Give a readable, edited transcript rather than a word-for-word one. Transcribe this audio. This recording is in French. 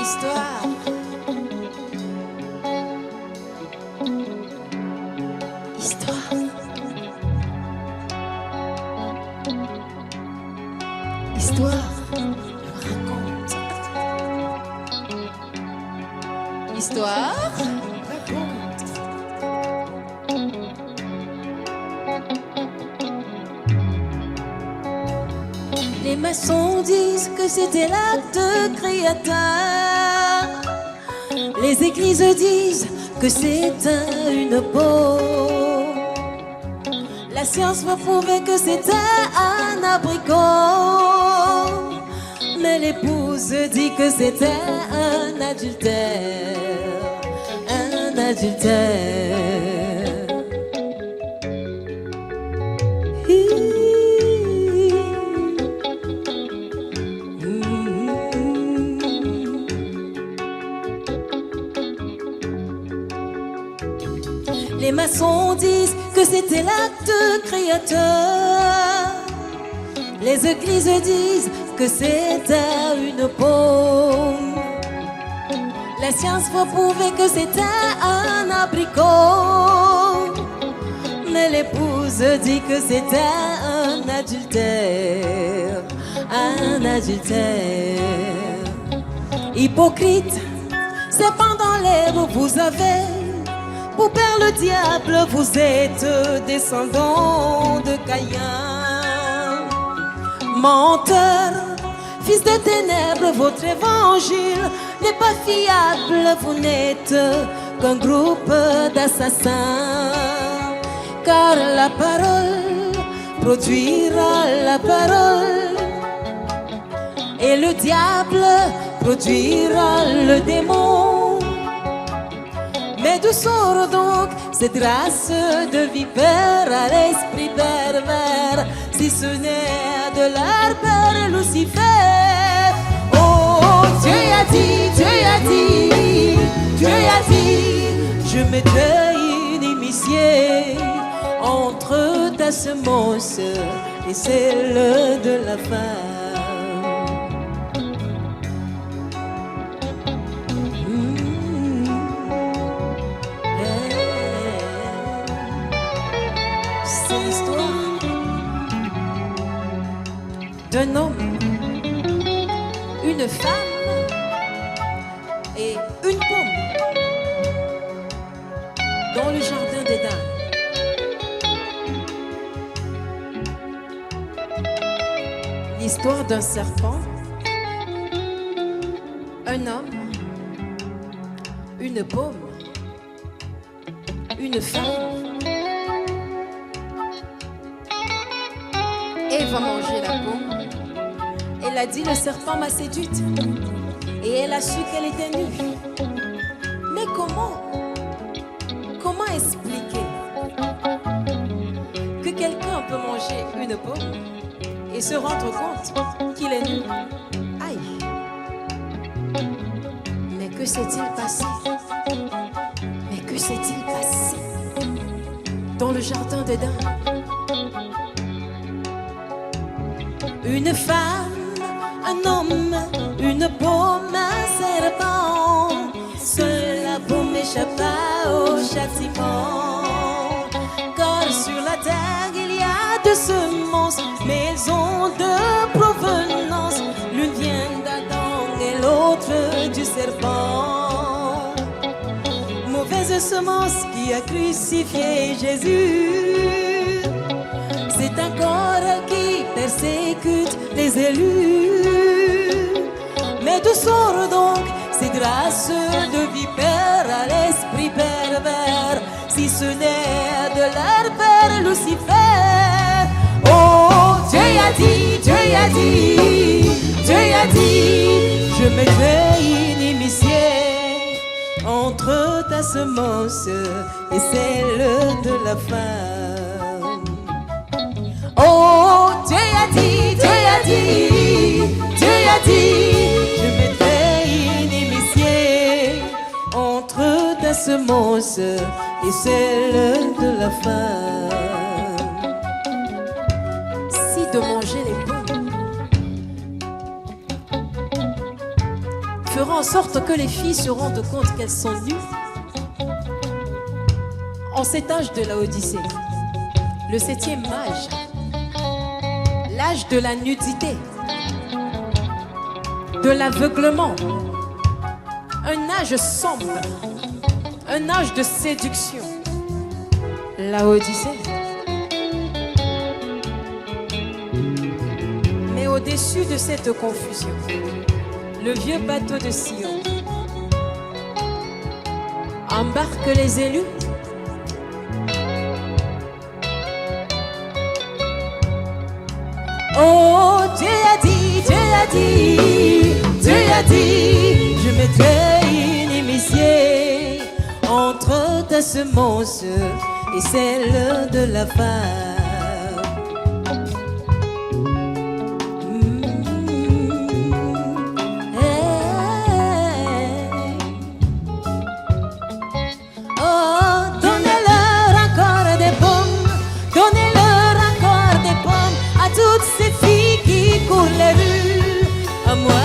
Histoire. Histoire. Histoire. Raconte. Histoire. Raconte. Les maçons disent que c'était l'acte créateur. Les églises disent que c'est une peau. La science va prouver que c'était un abricot. Mais l'épouse dit que c'était un adultère. Un adultère. Les maçons disent que c'était l'acte créateur. Les églises disent que c'était une paume. La science va prouver que c'était un abricot. Mais l'épouse dit que c'était un adultère. Un adultère. Hypocrite, c'est pendant l'air vous avez. Pour père le diable, vous êtes descendant de Caïn. Menteur, fils de ténèbres, votre évangile n'est pas fiable. Vous n'êtes qu'un groupe d'assassins. Car la parole produira la parole. Et le diable produira le démon. Mais d'où sort donc cette race de vipères à l'esprit pervers, si ce n'est de leur père Lucifer? Oh, Dieu a dit, Dieu a dit, Dieu a dit, je mettrai inimitié entre ta semence et celle de la femme. D'un homme, une femme et une pomme dans le jardin d'Éden. L'histoire d'un serpent, un homme, une pomme, une femme. Ève va manger la pomme. Elle a dit, le serpent m'a séduite. Et elle a su qu'elle était nue. Mais comment expliquer que quelqu'un peut manger une pomme et se rendre compte qu'il est nu? Aïe! Mais que s'est-il passé? Mais que s'est-il passé dans le jardin d'Éden? Une femme, un homme, une pomme, un serpent. Seule la pomme échappa au châtiment. Car sur la terre il y a deux semences, mais elles ont deux provenances. L'une vient d'Adam et l'autre du serpent. Mauvaise semence qui a crucifié Jésus. C'est un corps qui persécute les élus. Mais d'où sort donc ces grâces de vipères à l'esprit pervers, si ce n'est de leur père Lucifer? Oh, Dieu a dit, Dieu a dit, Dieu a dit, je mettrai inimitié entre ta semence et celle de la femme. Oh, Dieu a dit, Dieu a dit, Dieu a dit, je mettrai inimitié entre ta semence et celle de la femme. Si de manger les pommes fera en sorte que les filles se rendent compte qu'elles sont nues. En cet âge de la Odyssée, le 7e âge, l'âge de la nudité, de l'aveuglement, un âge sombre, un âge de séduction, la Odyssée. Mais au-dessus de cette confusion, le vieux bateau de Sion embarque les élus. Oh, Dieu a dit, Dieu a dit, Dieu a dit, je mettrai inimitié entre ta semence et celle de la femme. Toutes ces filles qui courent les rues, à moi